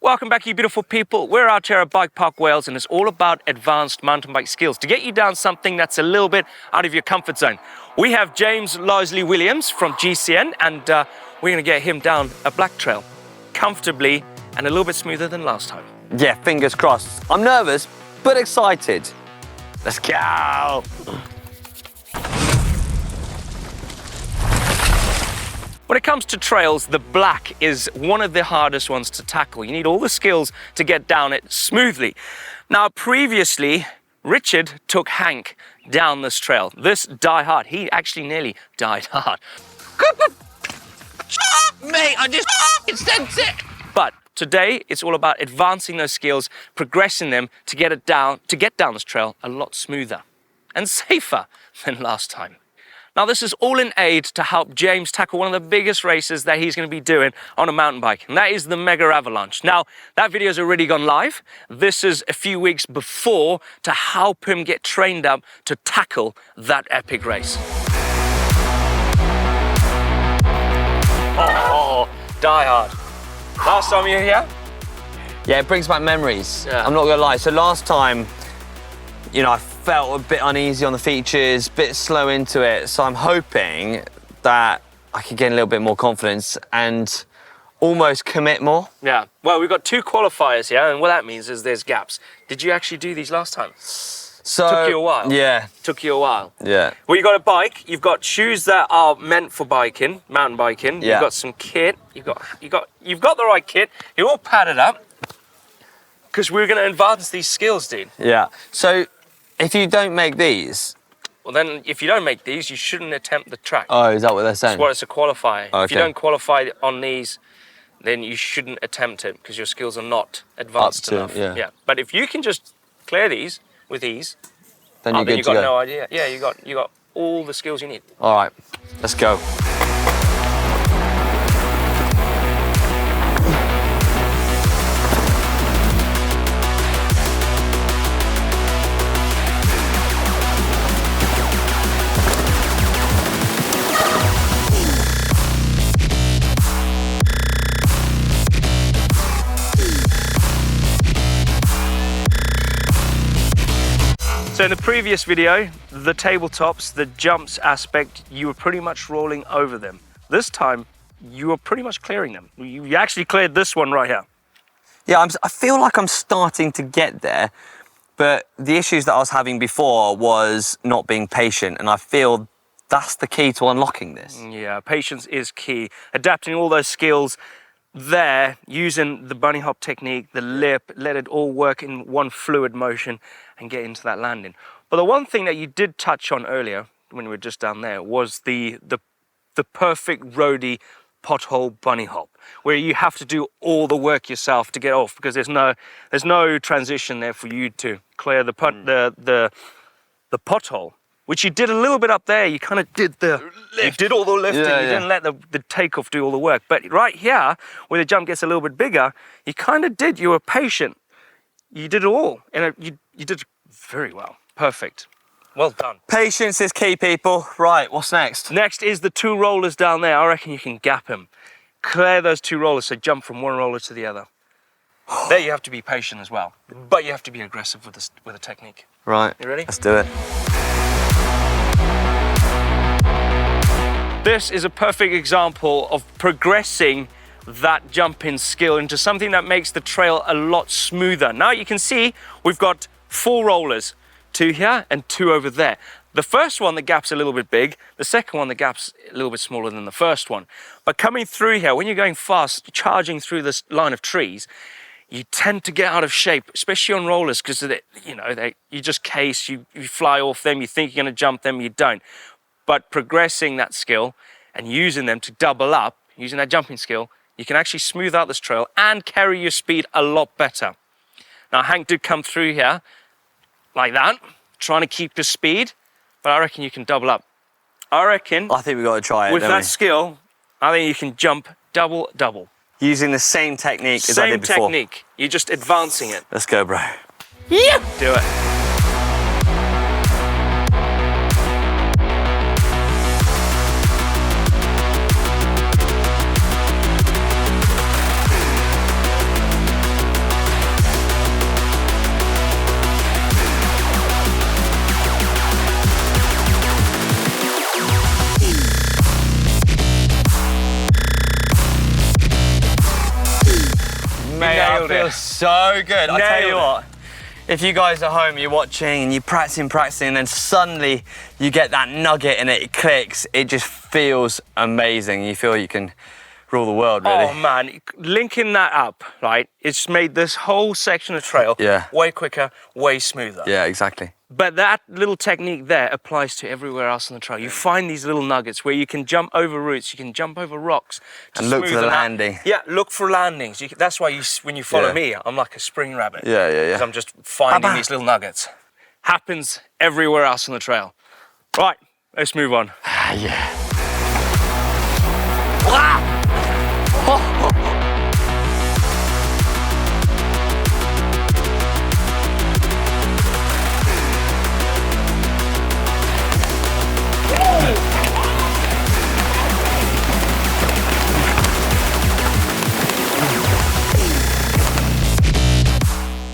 Welcome back, you beautiful people. We're out here at Bike Park Wales, and it's all about advanced mountain bike skills to get you down something that's a little bit out of your comfort zone. We have James Losley Williams from GCN, and we're going to get him down a black trail comfortably and a little bit smoother than last time. Yeah, fingers crossed. I'm nervous, but excited. Let's go. When it comes to trails, the black is one of the hardest ones to tackle. You need all the skills to get down it smoothly. Now, previously, Richard took Hank down this trail. This die hard. He actually nearly died hard. Mate, I just sent it. But today, it's all about advancing those skills, progressing them to get down this trail a lot smoother and safer than last time. Now, this is all in aid to help James tackle one of the biggest races that he's going to be doing on a mountain bike, and that is the Megavalanche. Now, that video's already gone live. This is a few weeks before to help him get trained up to tackle that epic race. Oh, die hard. Last time you were here? Yeah, it brings back memories. Yeah. I'm not gonna lie. So last time, you know, I felt a bit uneasy on the features, a bit slow into it. So I'm hoping that I can gain a little bit more confidence and almost commit more. Yeah. Well, we've got 2 qualifiers here, and what that means is there's gaps. Did you actually do these last time? So Took you a while. Yeah. Took you a while. Yeah. Well, you got a bike. You've got shoes that are meant for biking, mountain biking. Yeah. You've got some kit. You've got the right kit. You're all padded up because we're going to advance these skills, dude. Yeah. So if you don't make these. Well, then, if you don't make these, you shouldn't attempt the track. Oh, is that what they're saying? That's what it's a qualifier. Okay. If you don't qualify on these, then you shouldn't attempt it because your skills are not advanced enough. Yeah. But if you can just clear these with ease, Then you're good you to got go. no idea. Yeah, you got all the skills you need. All right, let's go. So in the previous video, the tabletops, the jumps aspect, you were pretty much rolling over them. This time, you were pretty much clearing them. You actually cleared this one right here. Yeah, I feel like I'm starting to get there, but the issues that I was having before was not being patient, and I feel that's the key to unlocking this. Yeah, patience is key. Adapting all those skills there, using the bunny hop technique, the lip, let it all work in one fluid motion and get into that landing. But the one thing that you did touch on earlier when we were just down there was the perfect roadie pothole bunny hop, where you have to do all the work yourself to get off because there's no transition there for you to clear the pothole, which you did a little bit up there. You kind of did you did all the lifting. Yeah, you didn't let the takeoff do all the work. But right here, where the jump gets a little bit bigger, you kind of did. You were patient. You did it all, and you did very well. Perfect. Well done. Patience is key, people. Right, what's next? Next is the 2 rollers down there. I reckon you can gap them. Clear those 2 rollers, so jump from one roller to the other. There you have to be patient as well, but you have to be aggressive with the technique. Right. You ready? Let's do it. This is a perfect example of progressing that jumping skill into something that makes the trail a lot smoother. Now you can see we've got 4 rollers, 2 here and 2 over there. The first one, the gap's a little bit big. The second one, the gap's a little bit smaller than the first one. But coming through here, when you're going fast, charging through this line of trees, you tend to get out of shape, especially on rollers, because you just case, you fly off them, you think you're going to jump them, you don't. But progressing that skill and using them to double up, using that jumping skill, you can actually smooth out this trail and carry your speed a lot better. Now, Hank did come through here like that, trying to keep the speed, but I reckon you can double up. I think we've got to try it, with that skill, I think you can jump double. Using the same technique as I did before. Same technique. You're just advancing it. Let's go, bro. Yeah. Do it. mate. nailed I feel it. so good. I tell you Nailed what, if you guys are home, you're watching and you're practicing, and then suddenly you get that nugget and it clicks, it just feels amazing. You feel you can rule the world, really. Oh man, linking that up, right? It's made this whole section of trail way quicker, way smoother. Yeah, exactly. But that little technique there applies to everywhere else on the trail. You find these little nuggets where you can jump over roots, you can jump over rocks. And look for the landing. Yeah, look for landings. That's why when you follow me, I'm like a spring rabbit. Yeah. Because I'm just finding these little nuggets. Happens everywhere else on the trail. Right, let's move on. Yeah.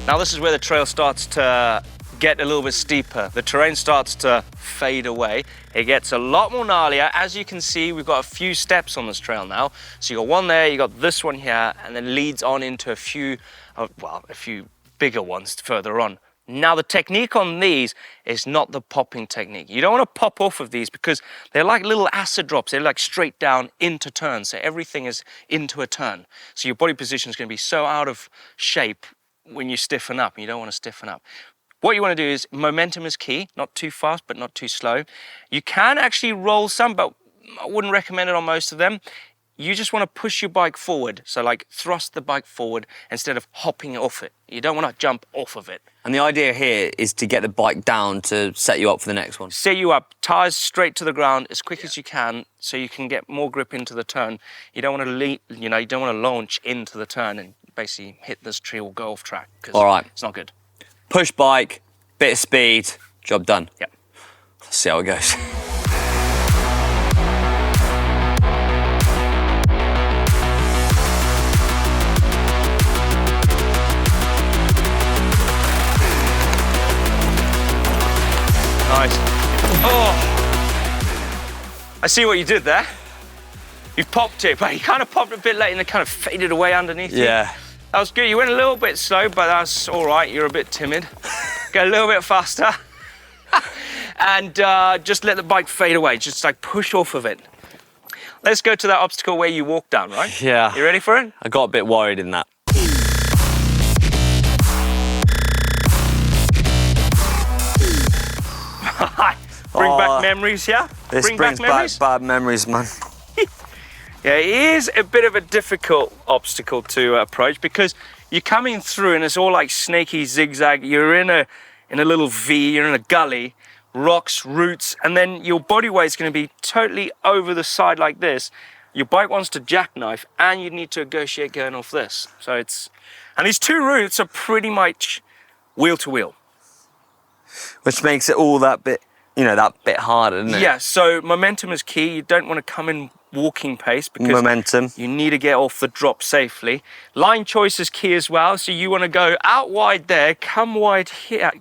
Now this is where the trail starts to get a little bit steeper. The terrain starts to fade away. It gets a lot more gnarlier. As you can see, we've got a few steps on this trail now. So you got one there, you got this one here, and then leads on into a few bigger ones further on. Now the technique on these is not the popping technique. You don't want to pop off of these because they're like little acid drops. They're like straight down into turns. So everything is into a turn. So your body position is going to be so out of shape when you stiffen up, and you don't want to stiffen up. What you want to do is, momentum is key, not too fast, but not too slow. You can actually roll some, but I wouldn't recommend it on most of them. You just want to push your bike forward. So like thrust the bike forward instead of hopping off it. You don't want to jump off of it. And the idea here is to get the bike down to set you up for the next one. Set you up, tires straight to the ground as quick as you can, so you can get more grip into the turn. You don't want to you don't want to launch into the turn and basically hit this tree or go off track, because it's not good. Push bike, bit of speed, job done. Yep. Let's see how it goes. Nice. Oh! I see what you did there. You popped it, but you kind of popped it a bit late and it kind of faded away underneath you. Yeah. That was good. You went a little bit slow, but that's all right. You're a bit timid. Go a little bit faster. And just let the bike fade away. Just like push off of it. Let's go to that obstacle where you walk down, right? Yeah. You ready for it? I got a bit worried in that. Bring back memories, yeah? This Bring brings back bad memories, man. Yeah, it is a bit of a difficult obstacle to approach because you're coming through and it's all like snaky zigzag. You're in a little V, you're in a gully, rocks, roots, and then your body weight's going to be totally over the side like this. Your bike wants to jackknife and you need to negotiate going off this. So and these two routes are pretty much wheel to wheel. Which makes it all that bit, that bit harder, doesn't it? Yeah, so momentum is key. You don't want to come in walking pace because you need to get off the drop safely. Line choice is key as well. So you want to go out wide there, come wide here,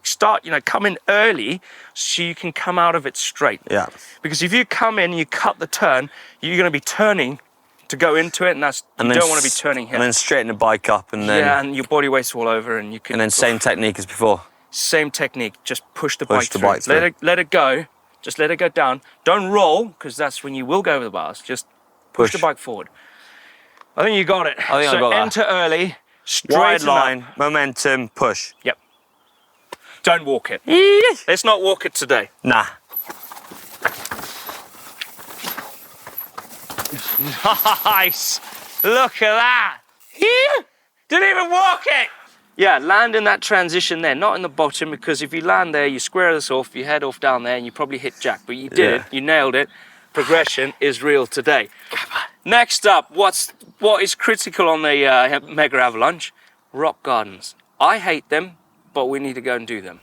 come in early so you can come out of it straight. Yeah. Because if you come in and you cut the turn, you're going to be turning to go into it, and you don't want to be turning here. And then straighten the bike up and then... Yeah, and your body weight's all over and you can... And then same technique as before. Same technique, just push the bike through. Let it go. Just let it go down. Don't roll, because that's when you will go over the bars. Just push the bike forward. I think you got it. I got that. Enter early, straight wide line, momentum, push. Yep. Don't walk it. Let's not walk it today. Nah. Nice. Look at that. Didn't even walk it. Yeah, land in that transition there, not in the bottom, because if you land there, you square this off, you head off down there, and you probably hit jack. But you did it, you nailed it. Progression is real today. Next up, what is critical on the Megavalanche? Rock gardens. I hate them, but we need to go and do them.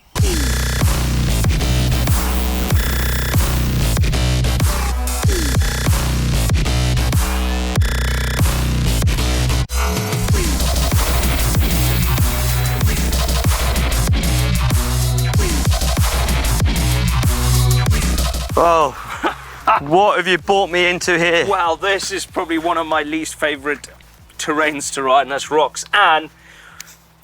Oh, what have you brought me into here? Well, this is probably one of my least favorite terrains to ride, and that's rocks. And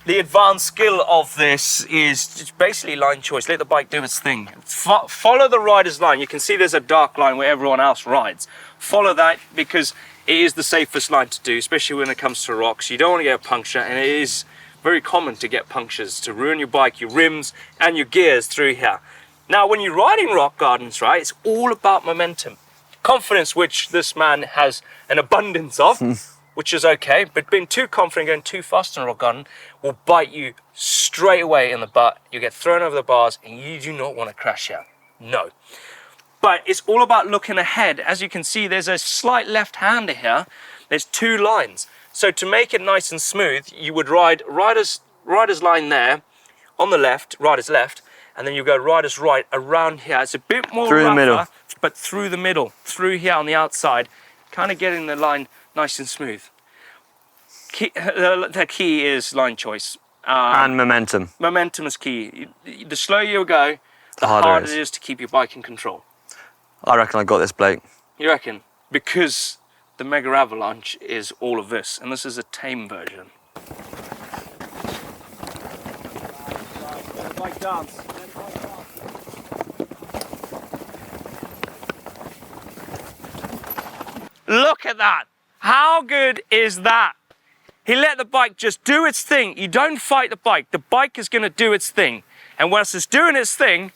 the advanced skill of this is just basically line choice. Let the bike do its thing. Follow the rider's line. You can see there's a dark line where everyone else rides. Follow that because it is the safest line to do, especially when it comes to rocks. You don't want to get a puncture, and it is very common to get punctures, to ruin your bike, your rims, and your gears through here. Now, when you're riding rock gardens, right, it's all about momentum. Confidence, which this man has an abundance of, which is okay, but being too confident, going too fast on a rock garden will bite you straight away in the butt. You get thrown over the bars, and you do not want to crash here. No. But it's all about looking ahead. As you can see, there's a slight left-hander here. There's 2 lines. So to make it nice and smooth, you would ride rider's line there, on the left, rider's left, and then you go rider's right around here. It's a bit more through rougher, the middle, but through the middle, through here on the outside, kind of getting the line nice and smooth. The key is line choice. and momentum. Momentum is key. The slower you go, the harder it is to keep your bike in control. I reckon I got this, Blake. You reckon? Because the Megavalanche is all of this, and this is a tame version. Bike dance. Look at that. How good is that? He let the bike just do its thing. You don't fight the bike. The bike is going to do its thing. And once it's doing its thing,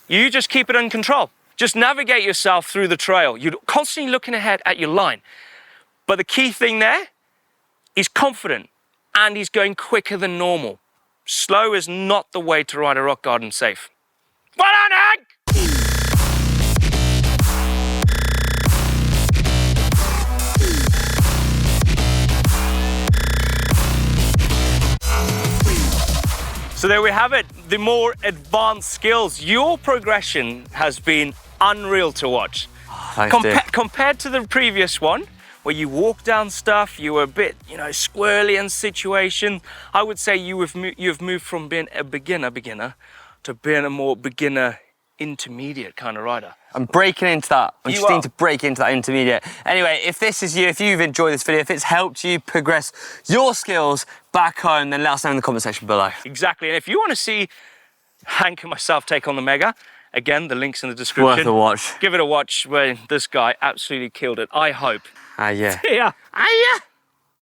you just keep it in control. Just navigate yourself through the trail. You're constantly looking ahead at your line. But the key thing there, he's confident and he's going quicker than normal. Slow is not the way to ride a rock garden safe. Well done, Hank! So there we have it, the more advanced skills. Your progression has been unreal to watch. Compared to the previous one, where you walk down stuff, you were a bit, squirrely in situation. I would say you've moved from being a beginner to being a more beginner intermediate kind of rider. I'm breaking into that. I'm just starting to break into that intermediate. Anyway, if this is you, if you've enjoyed this video, if it's helped you progress your skills back home, then let us know in the comment section below. Exactly, and if you want to see Hank and myself take on the Mega, again, the link's in the description. Worth a watch. Give it a watch where this guy absolutely killed it, I hope. Yeah. Yeah. Yeah.